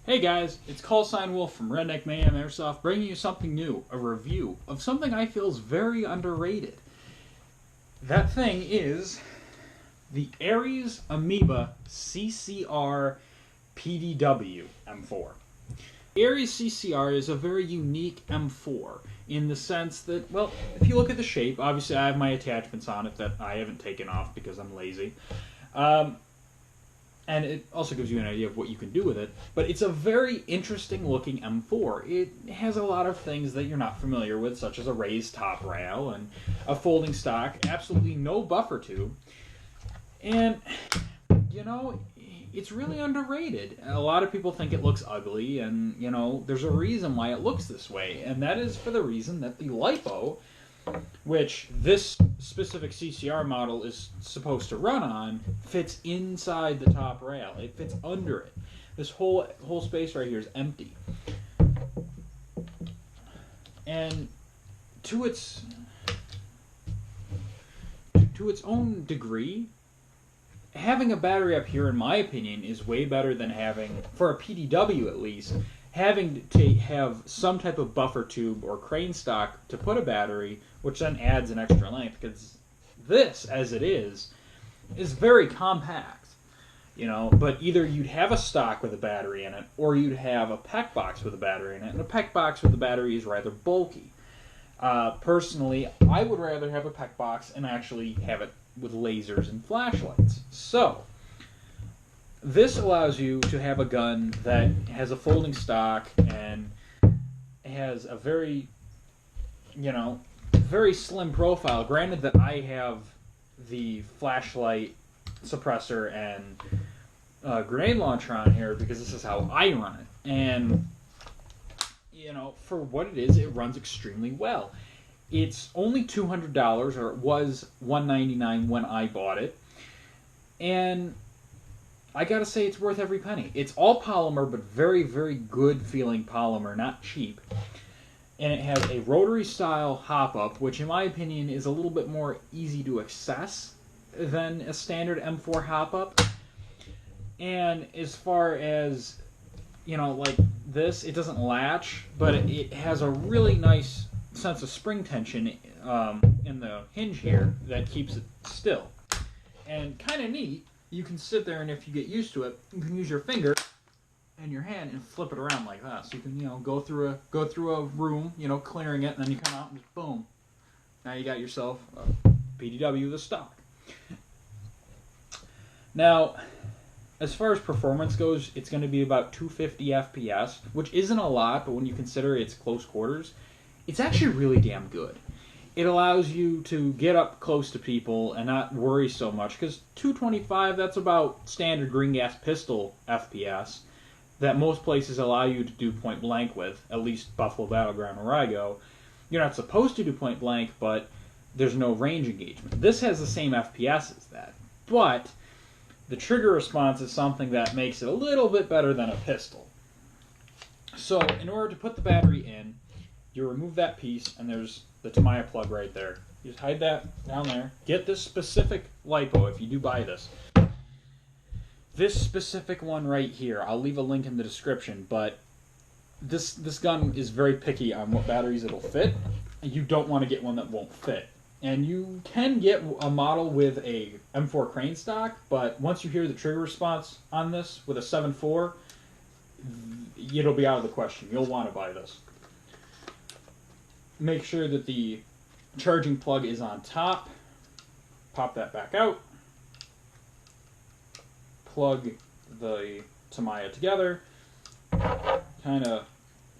Hey guys, it's Callsign Wolf from Redneck Mayhem Airsoft bringing you something new, a review of something I feel is very underrated. That thing is the Amoeba CCR PDW M4. Ares CCR is a very unique M4 in the sense that, well, if you look at the shape, obviously I have my attachments on it that I haven't taken off because I'm lazy. And it also gives you an idea of what you can do with it. But it's a very interesting looking M4. It has a lot of things that you're not familiar with, such as a raised top rail and a folding stock, absolutely no buffer tube. And, you know, it's really underrated. A lot of people think it looks ugly, and, you know, there's a reason why it looks this way. And that is for the reason that the LiPo, which this specific CCR model is supposed to run on, fits inside the top rail. It fits under it. This whole space right here is empty. And to its own degree, having a battery up here, in my opinion, is way better than having, for a PDW at least, having to have some type of buffer tube or crane stock to put a battery, which then adds an extra length, because this, as it is very compact, you know. But either you'd have a stock with a battery in it, or you'd have a PEC box with a battery in it, and a PEC box with a battery is rather bulky. Personally, I would rather have a PEC box and actually have it with lasers and flashlights. So this allows you to have a gun that has a folding stock and has a very, you know, very slim profile. Granted that I have the flashlight suppressor and grenade launcher on here because this is how I run it. And, you know, for what it is, it runs extremely well. It's only $200, or it was $199 when I bought it. And I gotta say, it's worth every penny. It's all polymer, but very, very good feeling polymer, not cheap. And it has a rotary style hop-up, which in my opinion is a little bit more easy to access than a standard M4 hop-up. And as far as, you know, like this, it doesn't latch, but it has a really nice sense of spring tension in the hinge here that keeps it still. And kind of neat, you can sit there, and if you get used to it, you can use your finger and your hand and flip it around like that. So you can, you know, go through a room, you know, clearing it, and then you come out and just boom. Now you got yourself a PDW with a stock. Now, as far as performance goes, it's going to be about 250 FPS, which isn't a lot, but when you consider it's close quarters, it's actually really damn good. It allows you to get up close to people and not worry so much, because 225, that's about standard green gas pistol FPS that most places allow you to do point blank with, at least Buffalo Battleground where I go. You're not supposed to do point blank, but there's no range engagement. This has the same FPS as that, but the trigger response is something that makes it a little bit better than a pistol. So in order to put the battery in, you remove that piece, and there's the Tamiya plug right there. You just hide that down there. Get this specific LiPo if you do buy this. This specific one right here, I'll leave a link in the description, but this gun is very picky on what batteries it'll fit. You don't want to get one that won't fit. And you can get a model with a M4 crane stock, but once you hear the trigger response on this with a 7.4, it'll be out of the question. You'll want to buy this. Make sure that the charging plug is on top. Pop that back out. Plug the Tamiya together. Kind of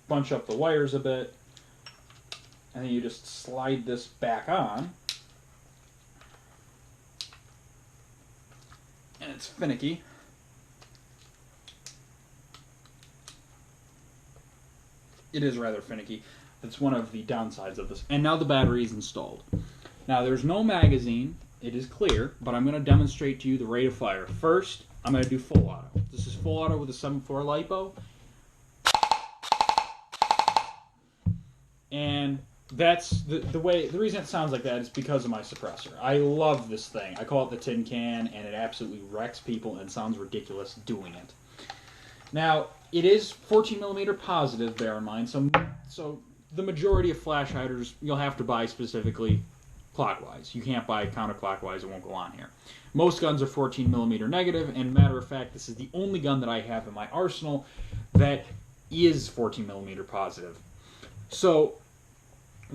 bunch up the wires a bit. And then you just slide this back on. And it's finicky. It is rather finicky. That's one of the downsides of this. And now the battery is installed. Now there's no magazine. It is clear, but I'm going to demonstrate to you the rate of fire. First, I'm going to do full auto. This is full auto with a 7.4 LiPo. And that's the reason it sounds like that is because of my suppressor. I love this thing. I call it the tin can, and it absolutely wrecks people and sounds ridiculous doing it. Now, it is 14mm positive, bear in mind, so the majority of flash hiders you'll have to buy specifically clockwise. You can't buy counterclockwise, it won't go on here. Most guns are 14mm negative, and matter of fact, this is the only gun that I have in my arsenal that is 14mm positive. So,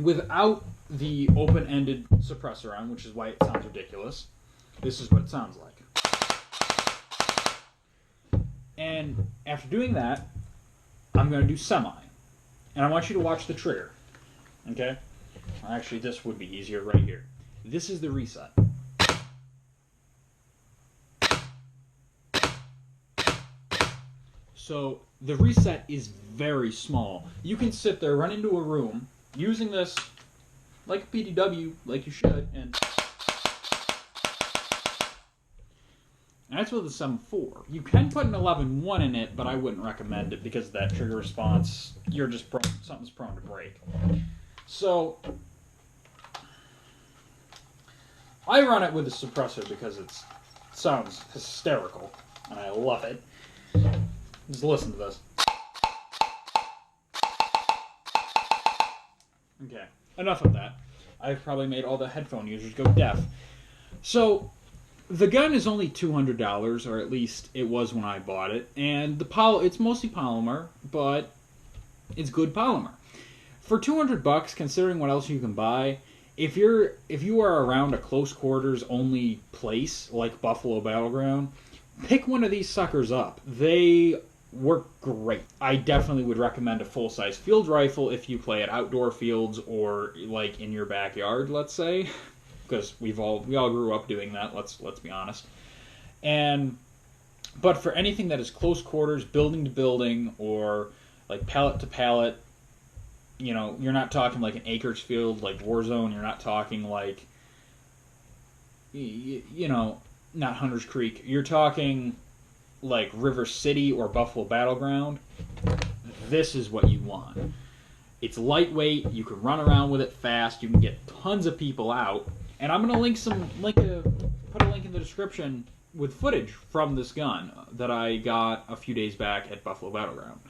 without the open-ended suppressor on, which is why it sounds ridiculous, this is what it sounds like. And after doing that, I'm going to do semi. And I want you to watch the trigger. Okay? Actually, this would be easier right here. This is the reset. So the reset is very small. You can sit there, run into a room, using this like a PDW, like you should, and that's with a 7.4. You can put an 11.1 in it, but I wouldn't recommend it because of that trigger response. You're just something's prone to break. So I run it with a suppressor because it sounds hysterical, and I love it. Just listen to this. Okay, enough of that. I've probably made all the headphone users go deaf. So, the gun is only $200, or at least it was when I bought it, and it's mostly polymer, but it's good polymer. For $200, considering what else you can buy, if you are around a close quarters only place like Buffalo Battleground, pick one of these suckers up. They work great. I definitely would recommend a full-size field rifle if you play at outdoor fields or like in your backyard, let's say, because we all grew up doing that. Let's be honest. But for anything that is close quarters, building to building, or like pallet to pallet, you know, you're not talking like an acres field like Warzone. You're not talking like, you know, not Hunter's Creek. You're talking like River City or Buffalo Battleground. This is what you want. It's lightweight. You can run around with it fast. You can get tons of people out. And I'm gonna put a link in the description with footage from this gun that I got a few days back at Buffalo Battleground,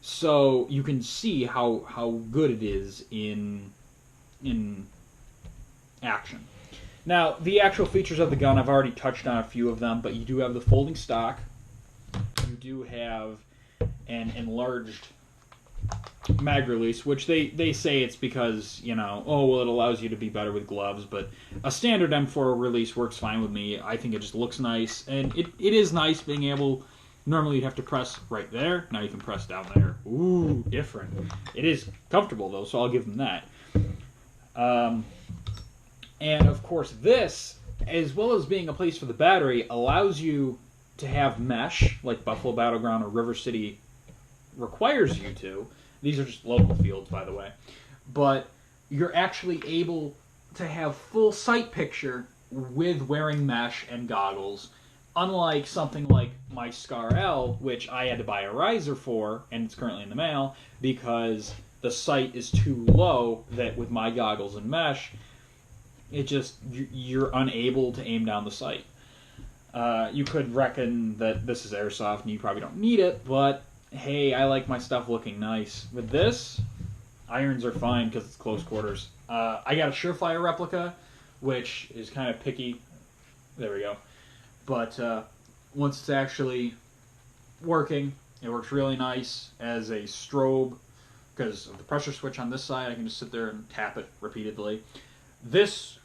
so you can see how good it is in action. Now, the actual features of the gun, I've already touched on a few of them, but you do have the folding stock. You do have an enlarged mag release, which they say it's because, you know, oh, well, it allows you to be better with gloves, but a standard M4 release works fine with me. I think it just looks nice, and it is nice being able, normally you'd have to press right there, now you can press down there. Ooh, different. It is comfortable, though, so I'll give them that. And, of course, this, as well as being a place for the battery, allows you to have mesh, like Buffalo Battleground or River City requires you to. These are just local fields, by the way. But you're actually able to have full sight picture with wearing mesh and goggles, unlike something like my Scar L, which I had to buy a riser for, and it's currently in the mail, because the sight is too low that with my goggles and mesh, you're unable to aim down the sight. You could reckon that this is Airsoft and you probably don't need it, but hey, I like my stuff looking nice. With this, irons are fine because it's close quarters. I got a Surefire replica, which is kind of picky. There we go. But once it's actually working, it works really nice as a strobe because of the pressure switch on this side. I can just sit there and tap it repeatedly. This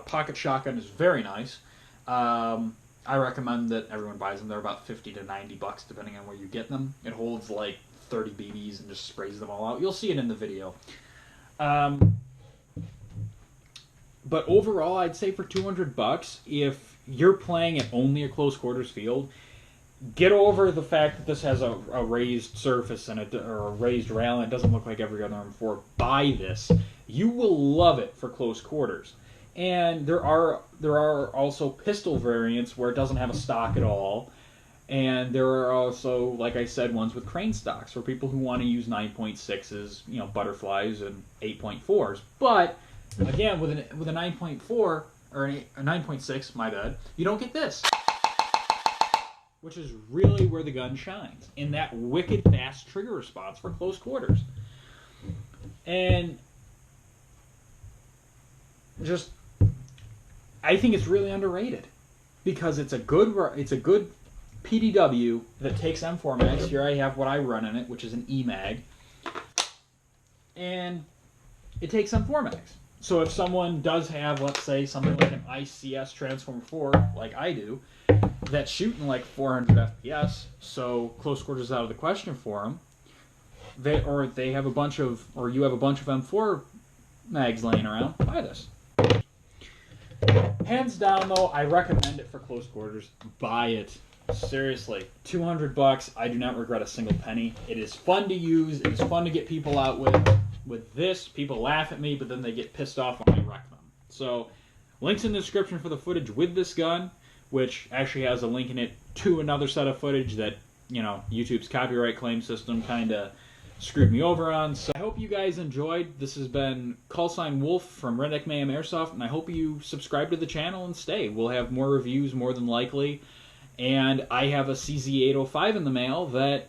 pocket shotgun is very nice. I recommend that everyone buys them. They're about $50 to $90 depending on where you get them. It holds like 30 BBs and just sprays them all out. You'll see it in the video. But overall, I'd say for $200, if you're playing at only a close quarters field, get over the fact that this has a raised surface and or a raised rail and it doesn't look like every other M4. Buy this. You will love it for close quarters. And there are also pistol variants where it doesn't have a stock at all. And there are also, like I said, ones with crane stocks for people who want to use 9.6s, you know, butterflies and 8.4s. But again, with a 9.4 or a 9.6, my bad, you don't get this. which is really where the gun shines, in that wicked fast trigger response for close quarters. And just, I think it's really underrated because it's a good PDW that takes M4 mags. Here I have what I run in it, which is an E mag, and it takes M4 mags. So if someone does have, let's say, something like an ICS Transformer 4, like I do, that's shooting like 400 FPS, so close quarters is out of the question for them. They have a bunch of, or you have a bunch of M4 mags laying around. Buy this. Hands down, though, I recommend it for close quarters. Buy it. Seriously, $200. I do not regret a single penny. It is fun to use. It is fun to get people out with this. People laugh at me, but then they get pissed off when I wreck them. So, links in the description for the footage with this gun, which actually has a link in it to another set of footage that, you know, YouTube's copyright claim system kind of screwed me over on. So I hope you guys enjoyed. This has been Callsign Wolf from Redneck Mayhem Airsoft, and I hope you subscribe to the channel and stay. We'll have more reviews more than likely. And I have a CZ805 in the mail that,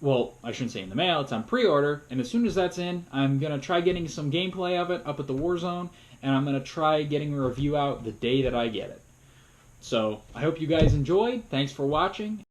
well, I shouldn't say in the mail, it's on pre-order, and as soon as that's in, I'm going to try getting some gameplay of it up at the Warzone, and I'm going to try getting a review out the day that I get it. So, I hope you guys enjoyed. Thanks for watching,